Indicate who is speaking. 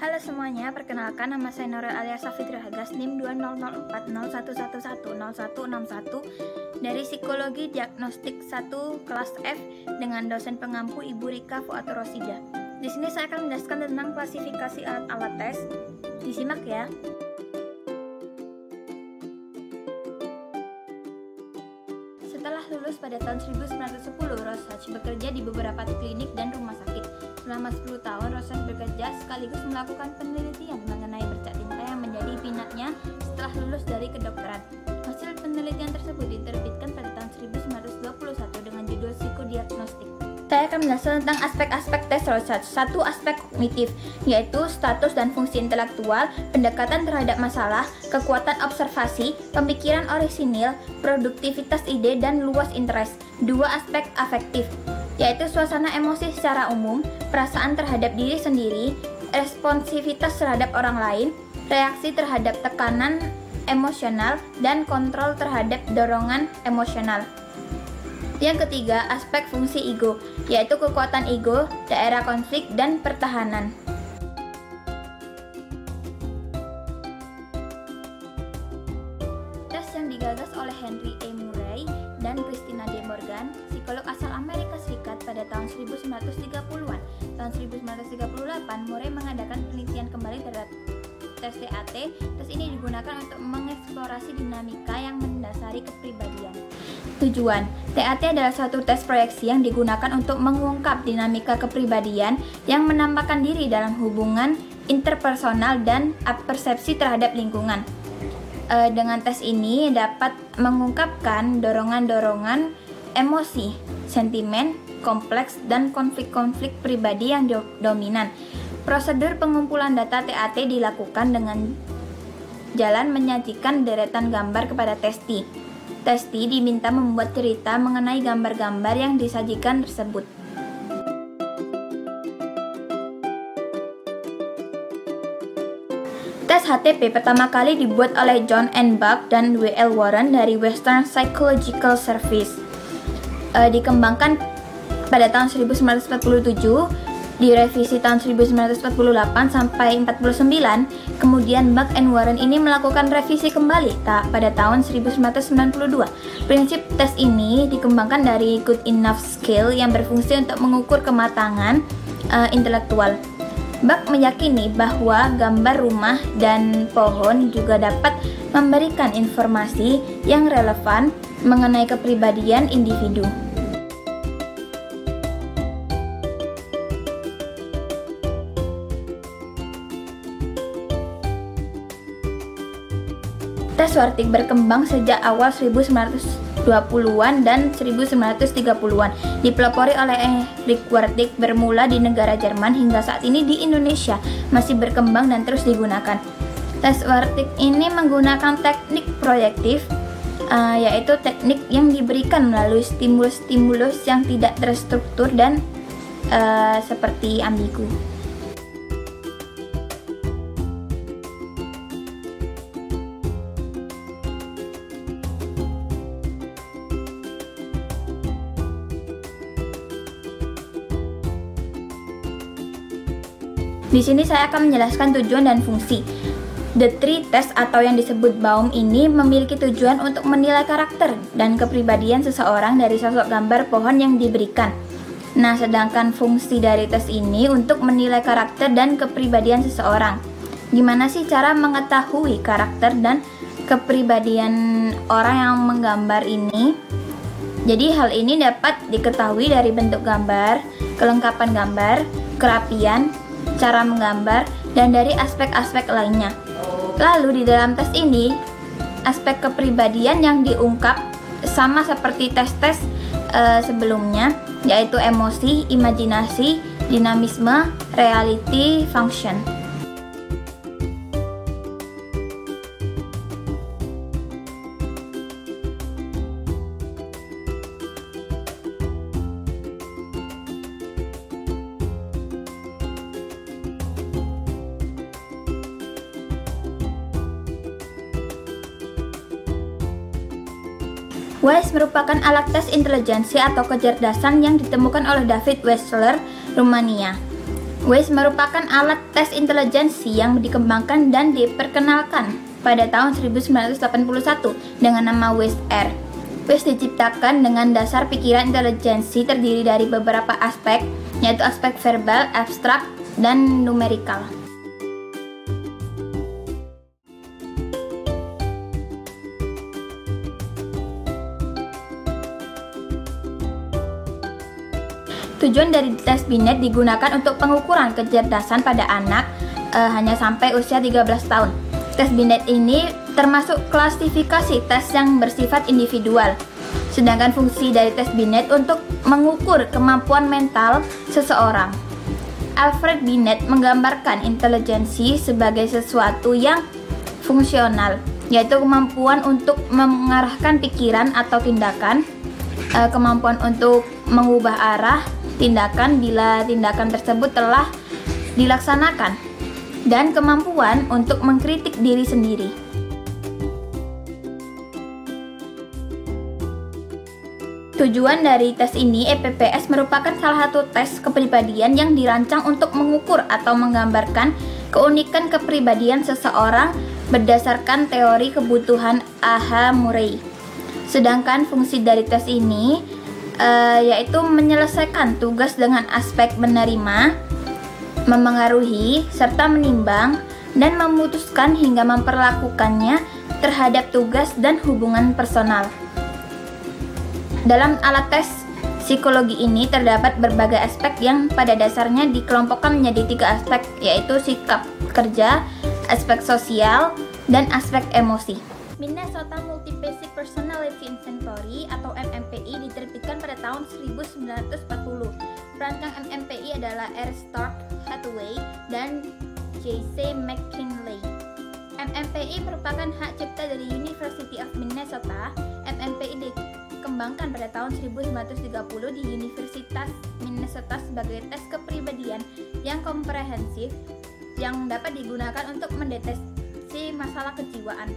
Speaker 1: Halo semuanya, perkenalkan nama saya Nurul alias Safitri Hagas, NIM 200401110161 dari Psikologi Diagnostik 1 kelas F dengan dosen pengampu Ibu Rika Fuatu Rosida. Di sini saya akan menjelaskan tentang klasifikasi alat-alat tes. Disimak ya. Setelah lulus pada tahun 1910, Rosach bekerja di beberapa klinik dan rumah sakit. Selama 10 tahun, Rosach bekerja sekaligus melakukan penelitian mengenai bercak tinta yang menjadi minatnya setelah lulus dari kedokteran. Hasil penelitian tersebut diterbitkan pada tahun 1921 dengan judul Psikodiagnostik. Saya akan menjelaskan tentang aspek-aspek tes Rosach. Satu, aspek kognitif, yaitu status dan fungsi intelektual, pendekatan terhadap masalah, kekuatan observasi, pemikiran orisinil, produktivitas ide, dan luas interest. Dua, aspek afektif, yaitu suasana emosi secara umum, perasaan terhadap diri sendiri, responsivitas terhadap orang lain, reaksi terhadap tekanan emosional, dan kontrol terhadap dorongan emosional. Yang ketiga, aspek fungsi ego, yaitu kekuatan ego, daerah konflik, dan pertahanan. Tes yang digagas oleh Henry A. Murray dan Christina D. Morgan, psikolog asal Amerika Serikat pada tahun 1930-an. Tahun 1938, Murray mengadakan penelitian kembali terhadap tes TAT. Tes ini digunakan untuk mengeksplorasi dinamika yang mendasari kepribadian. Tujuan, TAT adalah suatu tes proyeksi yang digunakan untuk mengungkap dinamika kepribadian yang menampakkan diri dalam hubungan interpersonal dan persepsi terhadap lingkungan. Dengan tes ini dapat mengungkapkan dorongan-dorongan emosi, sentimen, kompleks, dan konflik-konflik pribadi yang dominan. Prosedur pengumpulan data TAT dilakukan dengan jalan menyajikan deretan gambar kepada testi. Testi diminta membuat cerita mengenai gambar-gambar yang disajikan tersebut. Tes HTP pertama kali dibuat oleh John N. Buck dan W. L. Warren dari Western Psychological Service. Dikembangkan pada tahun 1947, direvisi tahun 1948 sampai 49, kemudian Buck and Warren ini melakukan revisi kembali pada tahun 1992. Prinsip tes ini dikembangkan dari Good Enough Scale yang berfungsi untuk mengukur kematangan intelektual. Buck meyakini bahwa gambar rumah dan pohon juga dapat memberikan informasi yang relevan mengenai kepribadian individu. Tes Wartig berkembang sejak awal 1920-an dan 1930-an. Dipelopori oleh Erich Wartig, bermula di negara Jerman hingga saat ini di Indonesia masih berkembang dan terus digunakan. Tes Wartig ini menggunakan teknik proyektif, yaitu teknik yang diberikan melalui stimulus-stimulus yang tidak terstruktur dan seperti ambigu. Di sini saya akan menjelaskan tujuan dan fungsi. The Tree Test atau yang disebut Baum ini memiliki tujuan untuk menilai karakter dan kepribadian seseorang dari sosok gambar pohon yang diberikan. Nah, sedangkan fungsi dari tes ini untuk menilai karakter dan kepribadian seseorang. Gimana sih cara mengetahui karakter dan kepribadian orang yang menggambar ini? Jadi hal ini dapat diketahui dari bentuk gambar, kelengkapan gambar, kerapian, cara menggambar, dan dari aspek-aspek lainnya. Lalu di dalam tes ini, aspek kepribadian yang diungkap sama seperti tes-tes sebelumnya, yaitu emosi, imajinasi, dinamisme, reality, function. WISE merupakan alat tes intelijensi atau kecerdasan yang ditemukan oleh David Wechsler, Rumania. WAIS merupakan alat tes intelijensi yang dikembangkan dan diperkenalkan pada tahun 1981 dengan nama WAIS-R. WAIS diciptakan dengan dasar pikiran intelijensi terdiri dari beberapa aspek, yaitu aspek verbal, abstrak, dan numerikal. Tujuan dari tes Binet digunakan untuk pengukuran kecerdasan pada anak hanya sampai usia 13 tahun. Tes Binet ini termasuk klasifikasi tes yang bersifat individual. Sedangkan fungsi dari tes Binet untuk mengukur kemampuan mental seseorang. Alfred Binet menggambarkan intelijensi sebagai sesuatu yang fungsional, yaitu kemampuan untuk mengarahkan pikiran atau tindakan, kemampuan untuk mengubah arah tindakan bila tindakan tersebut telah dilaksanakan, dan kemampuan untuk mengkritik diri sendiri. Tujuan dari tes ini, EPPS merupakan salah satu tes kepribadian yang dirancang untuk mengukur atau menggambarkan keunikan kepribadian seseorang berdasarkan teori kebutuhan A.H. Murray. Sedangkan fungsi dari tes ini yaitu menyelesaikan tugas dengan aspek menerima, memengaruhi, serta menimbang, dan memutuskan hingga memperlakukannya terhadap tugas dan hubungan personal. Dalam alat tes psikologi ini terdapat berbagai aspek yang pada dasarnya dikelompokkan menjadi 3 aspek, yaitu sikap kerja, aspek sosial, dan aspek emosi. Minnesota Multi-Basic Personality Inventory atau MMPI diterbitkan pada tahun 1940. Perancang MMPI adalah R. Stark Hathaway dan J.C. McKinley. MMPI merupakan hak cipta dari University of Minnesota. MMPI dikembangkan pada tahun 1930 di Universitas Minnesota sebagai tes kepribadian yang komprehensif yang dapat digunakan untuk mendeteksi masalah kejiwaan.